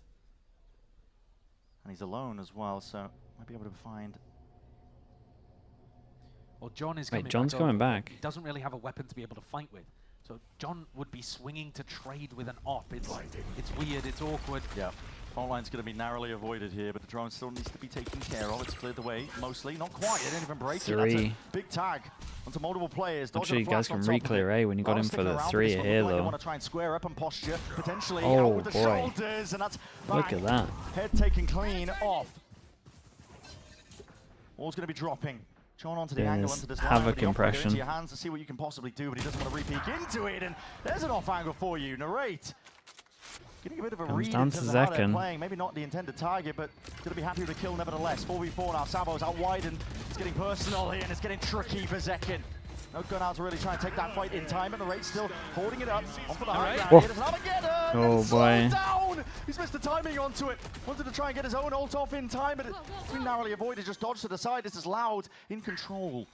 And he's alone as well, so might be able to find. Well, John is coming Wait, John's back coming over. back. He doesn't really have a weapon to be able to fight with. So John would be swinging to trade with an op. It's weird, it's awkward. Yeah. Phone line's going to be narrowly avoided here, but the drone still needs to be taken care of. It's cleared the way, mostly. Not quite, it didn't even break it. That's a big tag onto multiple players. I'm sure you guys can re-clear A when you got him for the 3 here, though. Want to try and square up and posture, potentially oh, out with the boy. shoulders, and that's Look at that. Head taken clean off. Wall's going to be dropping. John onto the angle, onto this havoc impression. Into your hands to see what you can possibly do, but he doesn't want to re-peek into it, and there's an off angle for you. Narrate. Getting a bit of a read down in to terms of how they're Zekken. playing. Maybe not the intended target, but going to be happy with the kill nevertheless. 4v4 now. Sabo's out wide, and it's getting personal here, and it's getting tricky for Zekken. No gun out to really try and take that fight in time, but the Narrate's still holding it up. On for the high ground. Whoa. Here, there's another getter, Oh, boy. down. He's missed the timing onto it. Wanted to try and get his own ult off in time, but it's been narrowly avoided. Just dodged to the side. This is Loud in control.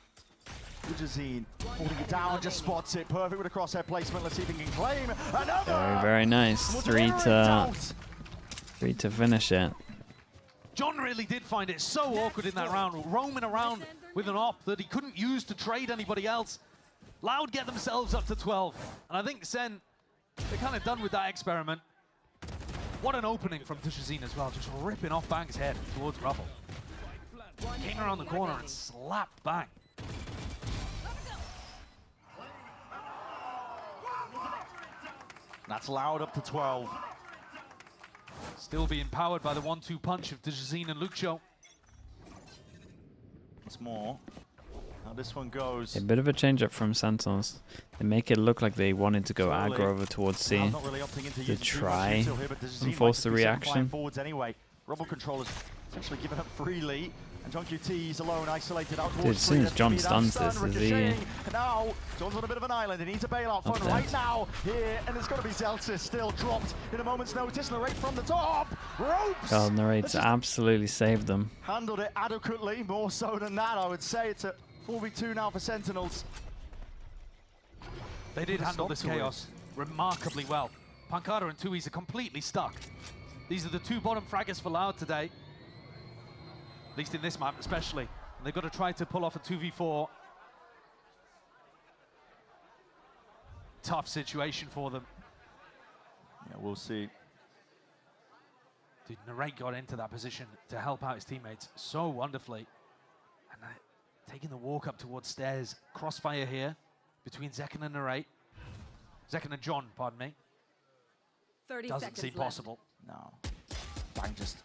Ujazine holding it down, just spots it. Perfect with a crosshair placement. Let's see if he can claim another. Very, very nice. 3 to finish it. John really did find it so awkward in that round, roaming around with an op that he couldn't use to trade anybody else. Loud get themselves up to 12. And I think Sen, they're kind of done with that experiment. What an opening from Ujazine as well, just ripping off Bang's head towards Rubble. Came around the corner and slapped Bang. That's Loud up to 12. Still being powered by the 1-2 punch of Ujazine and Luxio. Once more. How this one goes. A bit of a change up from Sentinels. They make it look like they wanted to go aggro over towards C. Not really opting into To try and force the reaction. Forwards anyway. Rubble controllers essentially given up freely. And John QT's alone, isolated out towards. Dude, as soon as John stuns this, is he... And now, John's on a bit of an island. He needs a bailout fund right now here. And it's going to be Zelsis still dropped in a moment's notice. Narrate from the top. Ropes! God, Narrate's absolutely saved them. Handled it adequately. More so than that, I would say. It's a 4v2 now for Sentinels. They did handle this chaos remarkably well. Pancada and Tui's are completely stuck. These are the 2 bottom fraggers for Loud today. At least in this map especially. And they've got to try to pull off a 2v4. Tough situation for them. Yeah, we'll see. Dude, Narrate got into that position to help out his teammates so wonderfully. And taking the walk up towards stairs. Crossfire here between Zekken and Narrate. Zekken and John, pardon me. 30 Doesn't seconds seem left. possible. No. Bang just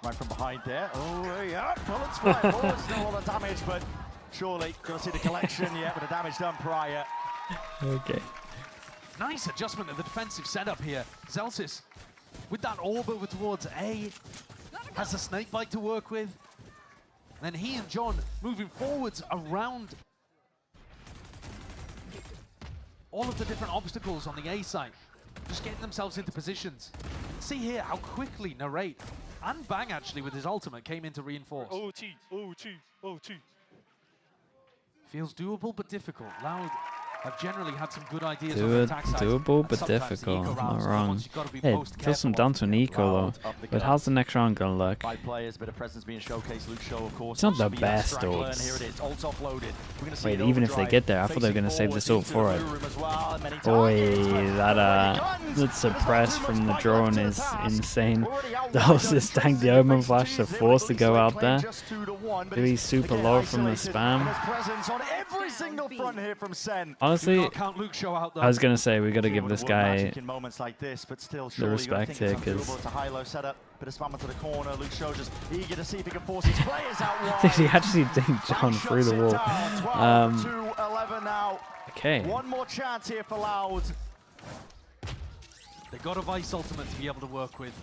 right from behind there. Oh, yeah. Bullets fly. Oh, it's not a lot of damage, but surely going to see the collection yet with the damage done prior. Okay. Nice adjustment of the defensive setup here. Zelsis, with that orb over towards A, has a snake bite to work with. Then he and John moving forwards around all of the different obstacles on the A side, just getting themselves into positions. See here how quickly Narrate and Bang actually with his ultimate came in to reinforce. OT. Feels doable but difficult. Loud have generally had some good ideas Do on the it, attack side. doable And but sometimes the difficult. eco Not rounds are the wrong. ones you've got to be Hey, most feels some careful down to an eco Loud though. up the But how's the next round gonna look? 5 players, bit of presence being showcased. Luke Show, of course. It's not the should be that best strangler, ults. and here it is. Ults offloaded. We're gonna see Wait, it even if they overdrive, get there, I thought they were facing gonna save this ult forward for into it. the blue room as well, and many Boy, targets. that suppress from the drone is insane. The hostess tanked the Omen Flash, so forced to go out there. Maybe super low from the spam. Honestly, Count Luke Show out though. I was gonna say we gotta give this guy in moments like this, but still, the respect here, because it's a high-low setup. Bit of spam into the corner. Luke Show just eager to see if he can force his players out wide. did he actually dink John through the wall? 12-11 now. Okay. One more chance here for Loud. They got a Vice ultimate to be able to work with.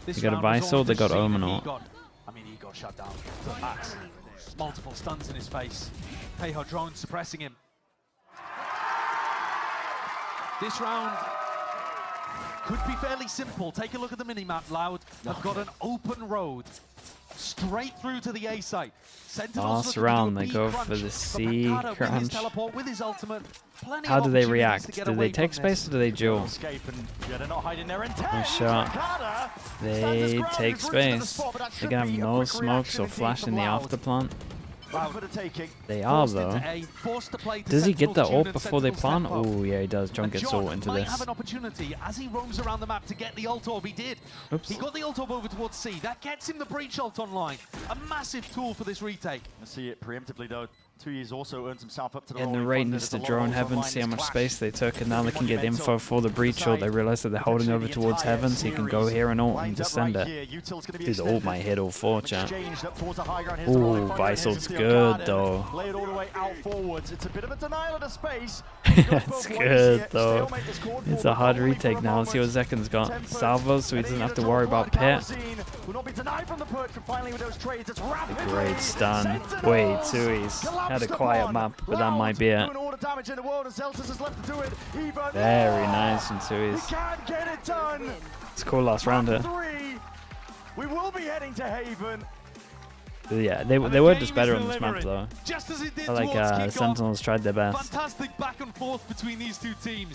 This They got a round was Vice all ult, they got just seeing Omen he ult. he got shut down to the max. Multiple stuns in his face. Peiho drone suppressing him. This round could be fairly simple. Take a look at the minimap. Loud have got an open road straight through to the A site. Sentinels Last looking to do a round, they B go crunch, for the but C Makata with his crunch. teleport, with his ultimate, plenty How of do they opportunities to react? get Do away they take from this. space or do they duel? Escape, and yeah, they're not hiding there in 10. Nice shot. Makata They stands his take ground, routes to the space. spot, but that They should can have be a no quick smokes reaction or indeed flash from in the Loud. after plant. Loud for the taking. They are Forced into though. A, forced to play to Does he get the Sentinel's tune ult and before they Sentinel's plant? tempo. Oh yeah, he does. John And gets John ult into might this. have an opportunity as he roams around the map to get the ult orb. He did. Oops. He got the ult orb over towards C. That gets him the breach ult online. A massive tool for this retake. I see it preemptively though. 2 years also earns himself up to the And the rolling raid thunder. needs to There's a lot drone of heaven, online see how much clash. space they took, and now they can get Monumental. info for the breach ult. They realize that they're holding over towards heaven, so you can go here and ult and just send it. Dude, the ult might hit all 4, chat. Ooh, Vice ult's good though. Lay it all the way out forwards. It's a bit of a denial of the space. That's good though. It's a hard retake now. Let's see what Zekin's got. Salvos, so he doesn't have to worry about pit. Great stun. Wait, Sui's had a quiet map, but that might be it. Very nice from Sui's. It's a cool last round here. We will be heading to Haven. Yeah, they were just better on this map though. Just as it did I like towards kickoff. Sentinels tried their best. Fantastic back and forth between these two teams.